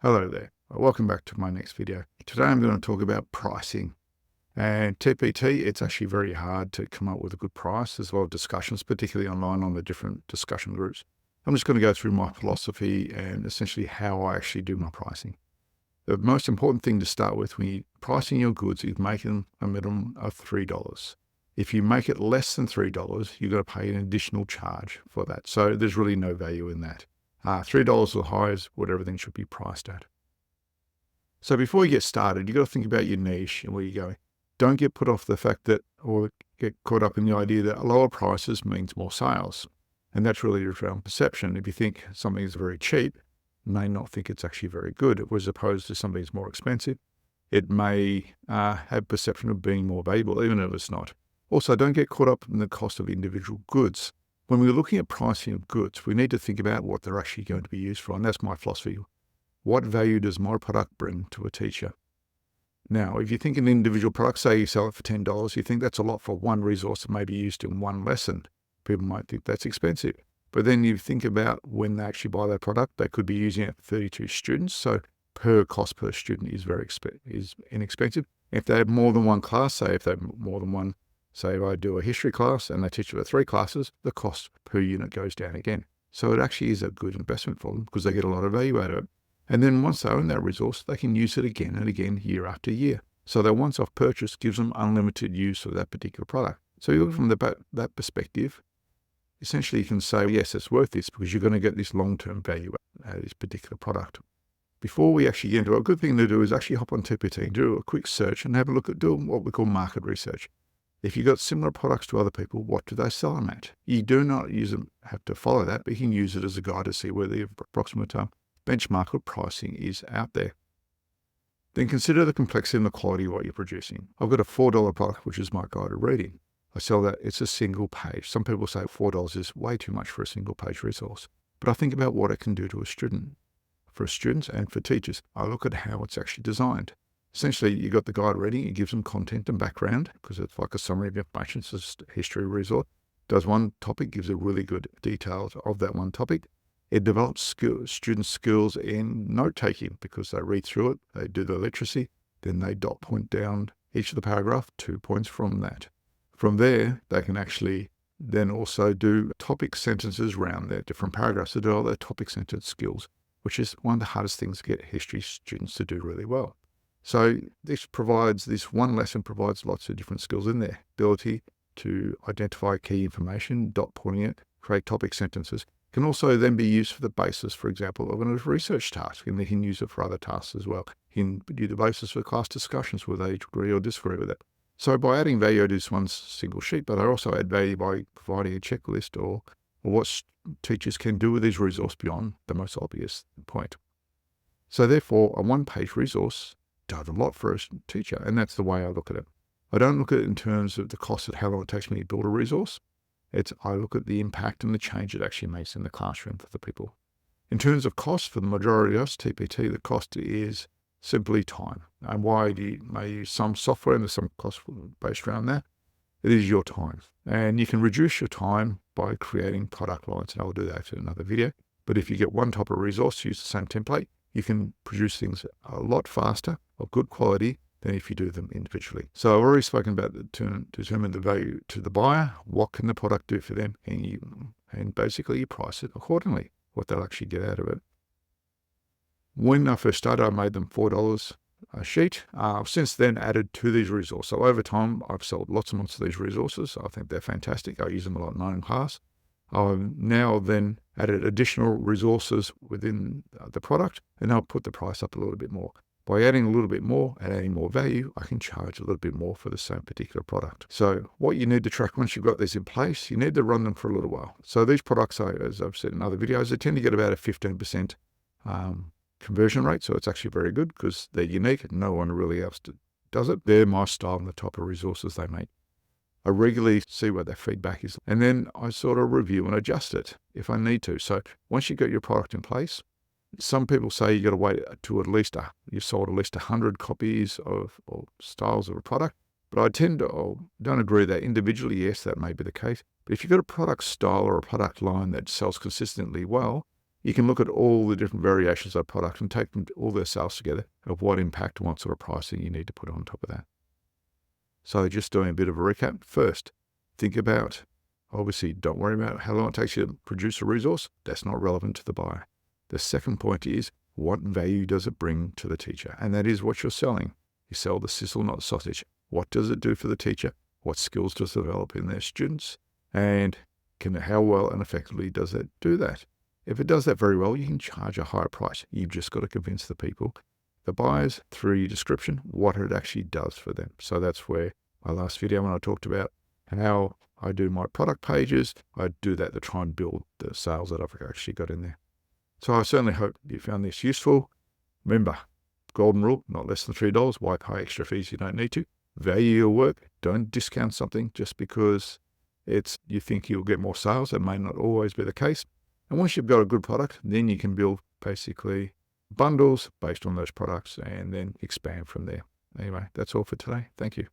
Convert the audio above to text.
Hello there. Welcome back to my next video. Today I'm going to talk about pricing. And TPT, it's actually very hard to come up with a good price. There's a lot of discussions, particularly online on the different discussion groups. I'm just going to go through my philosophy and essentially how I actually do my pricing. The most important thing to start with when you're pricing your goods is making a minimum of $3. If you make it less than $3, you've got to pay an additional charge for that. So there's really no value in that. $3 or higher is what everything should be priced at. So before you get started, you've got to think about your niche and where you're going. Don't get put off the fact that, or get caught up in the idea that lower prices means more sales. And that's really around perception. If you think something is very cheap, you may not think it's actually very good, as opposed to something that's more expensive. It may have perception of being more valuable, even if it's not. Also, don't get caught up in the cost of individual goods. When we're looking at pricing of goods, we need to think about what they're actually going to be used for. And that's my philosophy. What value does my product bring to a teacher? Now, if you think an individual product, say you sell it for $10, you think that's a lot for one resource that may be used in one lesson. People might think that's expensive. But then you think about when they actually buy that product, they could be using it for 32 students. So cost per student is is inexpensive. If they have more than one class, say if they have more than one, say if I do a history class and they teach it for 3 classes, the cost per unit goes down again. So it actually is a good investment for them because they get a lot of value out of it. And then once they own that resource, they can use it again and again, year after year. So their once-off purchase gives them unlimited use of that particular product. So you look from that perspective, essentially you can say, yes, it's worth this because you're going to get this long-term value out of this particular product. Before we actually get into it, a good thing to do is actually hop on TPT and do a quick search and have a look at doing what we call market research. If you've got similar products to other people, what do they sell them at? You do not have to follow that, but you can use it as a guide to see where the approximate benchmark or pricing is out there. Then consider the complexity and the quality of what you're producing. I've got a $4 product, which is my guided reading. I sell that, it's a single page. Some people say $4 is way too much for a single page resource. But I think about what it can do to a student. For students and for teachers, I look at how it's actually designed. Essentially, you've got the guide reading, it gives them content and background, because it's like a summary of information, it's just a history resource. Does one topic, gives a really good details of that one topic. It develops student skills in note-taking because they read through it, they do the literacy, then they dot point down each of the paragraph, 2 points from that. From there, they can actually then also do topic sentences around their different paragraphs to develop their topic sentence skills, which is one of the hardest things to get history students to do really well. So this one lesson provides lots of different skills in there. Ability to identify key information, dot pointing it, create topic sentences. Can also then be used for the basis, for example, of a research task, and they can use it for other tasks as well. You can do the basis for class discussions where they agree or disagree with it. So by adding value to this one single sheet, but I also add value by providing a checklist or what teachers can do with these resources beyond the most obvious point. So therefore, a one-page resource does a lot for a teacher, and that's the way I look at it. I don't look at it in terms of the cost of how long it takes me to build a resource. I look at the impact and the change it actually makes in the classroom for the people. In terms of cost, for the majority of us, TPT, the cost is simply time. And why may use some software and there's some cost based around that? It is your time. And you can reduce your time by creating product lines, and I'll do that in another video. But if you get one type of resource, use the same template, you can produce things a lot faster, of good quality, than if you do them individually. So I've already spoken about determine the value to the buyer. What can the product do for them? And basically you price it accordingly, what they'll actually get out of it. When I first started, I made them $4 a sheet. I've since then added to these resources. So over time, I've sold lots and lots of these resources. I think they're fantastic. I use them a lot in class. I've now then added additional resources within the product, and I'll put the price up a little bit more. By adding a little bit more and adding more value, I can charge a little bit more for the same particular product. So what you need to track once you've got these in place, you need to run them for a little while. So these products, as I've said in other videos, they tend to get about a 15% conversion rate. So it's actually very good because they're unique. No one really else does it. They're my style and the type of resources they make. I regularly see what their feedback is, and then I sort of review and adjust it if I need to. So once you've got your product in place, some people say you got to wait to you've sold at least 100 copies or styles of a product. But I don't agree that individually, yes, that may be the case. But if you've got a product style or a product line that sells consistently well, You can look at all the different variations of product and take them all their sales together of what impact and what sort of pricing you need to put on top of that. So just doing a bit of a recap. First, think about, obviously, don't worry about how long it takes you to produce a resource. That's not relevant to the buyer. The second point is, what value does it bring to the teacher? And that is what you're selling. You sell the sizzle, not the sausage. What does it do for the teacher? What skills does it develop in their students? And how well and effectively does it do that? If it does that very well, you can charge a higher price. You've just got to convince the people, the buyers, through your description, what it actually does for them. So that's where my last video, when I talked about how I do my product pages, I do that to try and build the sales that I've actually got in there. So I certainly hope you found this useful. Remember, golden rule, not less than $3. Why pay extra fees you don't need to? Value your work. Don't discount something just because you think you'll get more sales. That may not always be the case. And once you've got a good product, then you can build basically bundles based on those products and then expand from there. Anyway, that's all for today. Thank you.